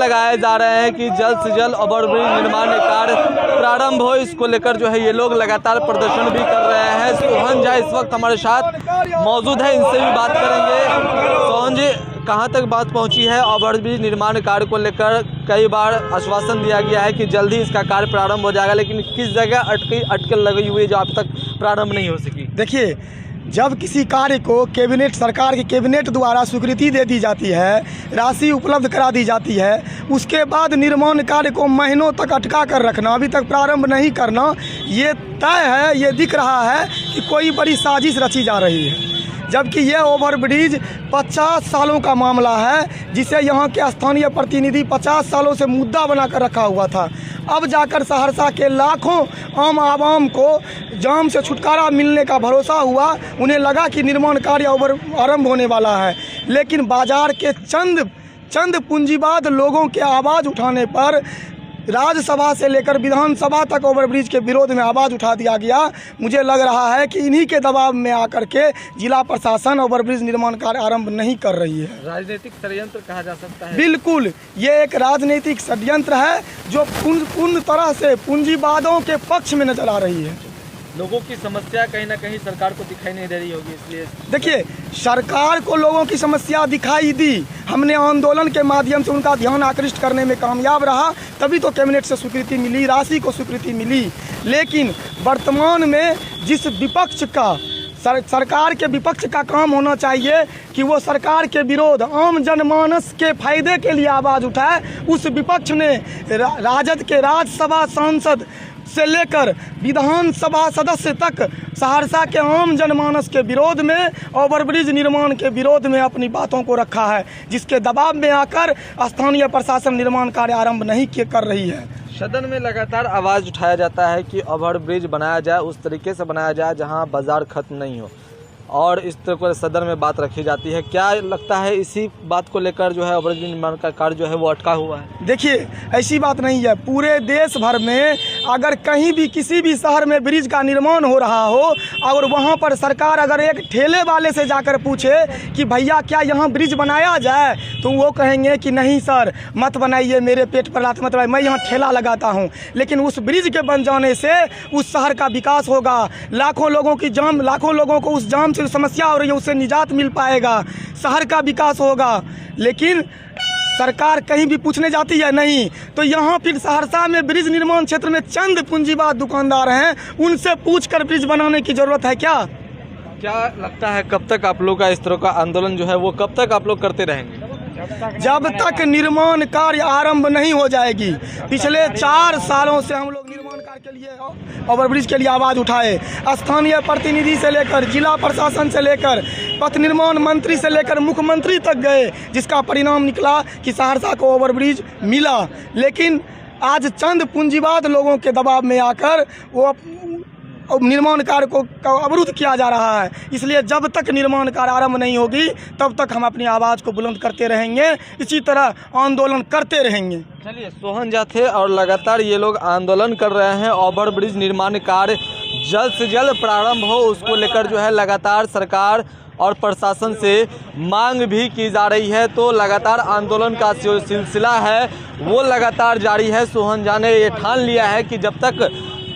लगाए जा रहे हैं कि जल्द से जल्द ओवरब्रिज निर्माण कार्य प्रारंभ हो। इसको लेकर जो है ये लोग लगातार प्रदर्शन भी कर रहे हैं। सोहन झा इस वक्त हमारे साथ मौजूद है, इनसे भी बात करेंगे। सोहन जी, कहाँ तक बात पहुंची है ओवरब्रिज निर्माण कार्य को लेकर? कई बार आश्वासन दिया गया है कि जल्दी इसका कार्य प्रारंभ हो जाएगा, लेकिन किस जगह अटकल लगी हुई है जो अब तक प्रारंभ नहीं हो सकी? देखिए, जब किसी कार्य को कैबिनेट, सरकार के कैबिनेट द्वारा स्वीकृति दे दी जाती है, राशि उपलब्ध करा दी जाती है, उसके बाद निर्माण कार्य को महीनों तक अटका कर रखना, अभी तक प्रारंभ नहीं करना, ये तय है, ये दिख रहा है कि कोई बड़ी साजिश रची जा रही है। जबकि ये ओवरब्रिज 50 सालों का मामला है, जिसे यहाँ के स्थानीय प्रतिनिधि 50 सालों से मुद्दा बनाकर रखा हुआ था। अब जाकर सहरसा के लाखों आम आवाम को जाम से छुटकारा मिलने का भरोसा हुआ। उन्हें लगा कि निर्माण कार्य आरंभ होने वाला है, लेकिन बाजार के चंद पूंजीवाद लोगों के आवाज़ उठाने पर राज्यसभा से लेकर विधानसभा तक ओवरब्रिज के विरोध में आवाज़ उठा दिया गया। मुझे लग रहा है कि इन्हीं के दबाव में आकर के जिला प्रशासन ओवरब्रिज निर्माण कार्य आरंभ नहीं कर रही है। राजनीतिक षड्यंत्र कहा जा सकता है? बिल्कुल, ये एक राजनीतिक षड्यंत्र है जो पूर्ण तरह से पूंजीवादों के पक्ष में नजर आ रही है। लोगों की समस्या कहीं ना कहीं सरकार को दिखाई नहीं दे रही होगी, इसलिए देखिए, सरकार को लोगों की समस्या दिखाई दी। हमने आंदोलन के माध्यम से उनका ध्यान आकृष्ट करने में कामयाब रहा, तभी तो कैबिनेट से स्वीकृति मिली, राशि को स्वीकृति मिली। लेकिन वर्तमान में जिस विपक्ष का, सरकार के विपक्ष का काम होना चाहिए कि वो सरकार के विरोध, आम जनमानस के फायदे के लिए आवाज़ उठाए, उस विपक्ष ने राजद के राज्यसभा सांसद से लेकर विधानसभा सदस्य तक सहरसा के आम जनमानस के विरोध में, ओवरब्रिज निर्माण के विरोध में अपनी बातों को रखा है, जिसके दबाव में आकर स्थानीय प्रशासन निर्माण कार्य आरंभ नहीं कर रही है। सदन में लगातार आवाज़ उठाया जाता है कि ओवरब्रिज बनाया जाए, उस तरीके से बनाया जाए जहां बाजार खत्म नहीं हो, और इस तरह को सदन में बात रखी जाती है। क्या लगता है इसी बात को लेकर जो है ओवरब्रिज निर्माण का कार्य जो है वो अटका हुआ है? देखिए, ऐसी बात नहीं है। पूरे देश भर में अगर कहीं भी किसी भी शहर में ब्रिज का निर्माण हो रहा हो और वहाँ पर सरकार अगर एक ठेले वाले से जाकर पूछे कि भैया क्या यहाँ ब्रिज बनाया जाए, तो वो कहेंगे कि नहीं सर, मत बनाइए, मेरे पेट पर लात मत लगाइए, मैं यहाँ ठेला लगाता हूँ। लेकिन उस ब्रिज के बन जाने से उस शहर का विकास होगा, लाखों लोगों को उस जाम समस्या हो रही है उससे निजात मिल पाएगा, शहर का विकास होगा। लेकिन सरकार कहीं भी पूछने जाती है नहीं। तो यहाँ फिर सहरसा में ब्रिज निर्माण क्षेत्र में चंद पूंजीवाद दुकानदार हैं, उनसे पूछकर ब्रिज बनाने की जरूरत है क्या? क्या लगता है कब तक आप लोग का इस तरह का आंदोलन जो है वो कब तक आप लोग करते रहेंगे? जब तक निर्माण कार्य आरंभ नहीं हो जाएगी। पिछले 4 सालों से हम लोग निर्माण कार्य के लिए, ओवरब्रिज के लिए आवाज़ उठाए। स्थानीय प्रतिनिधि से लेकर जिला प्रशासन से लेकर पथ निर्माण मंत्री से लेकर मुख्यमंत्री तक गए, जिसका परिणाम निकला कि सहरसा को ओवरब्रिज मिला। लेकिन आज चंद पूंजीवाद लोगों के दबाव में आकर वो निर्माण कार्य को अवरुद्ध किया जा रहा है। इसलिए जब तक निर्माण कार्य आरंभ नहीं होगी तब तक हम अपनी आवाज़ को बुलंद करते रहेंगे, इसी तरह आंदोलन करते रहेंगे। चलिए, सोहन झा थे और लगातार ये लोग आंदोलन कर रहे हैं। ओवरब्रिज निर्माण कार्य जल्द से जल्द प्रारंभ हो, उसको लेकर जो है लगातार सरकार और प्रशासन से मांग भी की जा रही है। तो लगातार आंदोलन का जो सिलसिला है वो लगातार जारी है। सोहन झा ने ये ठान लिया है कि जब तक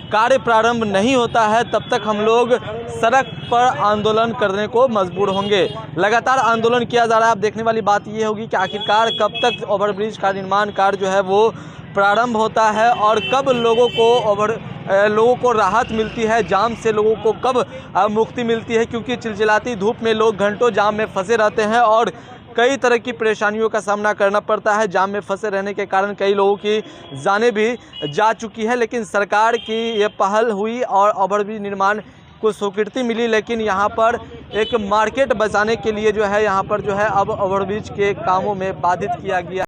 कार्य प्रारंभ नहीं होता है तब तक हम लोग सड़क पर आंदोलन करने को मजबूर होंगे। लगातार आंदोलन किया जा रहा है। अब देखने वाली बात ये होगी कि आखिरकार कब तक ओवरब्रिज का निर्माण कार्य जो है वो प्रारंभ होता है और कब लोगों को राहत मिलती है, जाम से लोगों को कब मुक्ति मिलती है, क्योंकि चिलचिलाती धूप में लोग घंटों जाम में फंसे रहते हैं और कई तरह की परेशानियों का सामना करना पड़ता है। जाम में फंसे रहने के कारण कई लोगों की जानें भी जा चुकी है। लेकिन सरकार की ये पहल हुई और ओवरब्रिज निर्माण को स्वीकृति मिली, लेकिन यहाँ पर एक मार्केट बचाने के लिए जो है यहाँ पर जो है अब ओवरब्रिज के कामों में बाधित किया गया।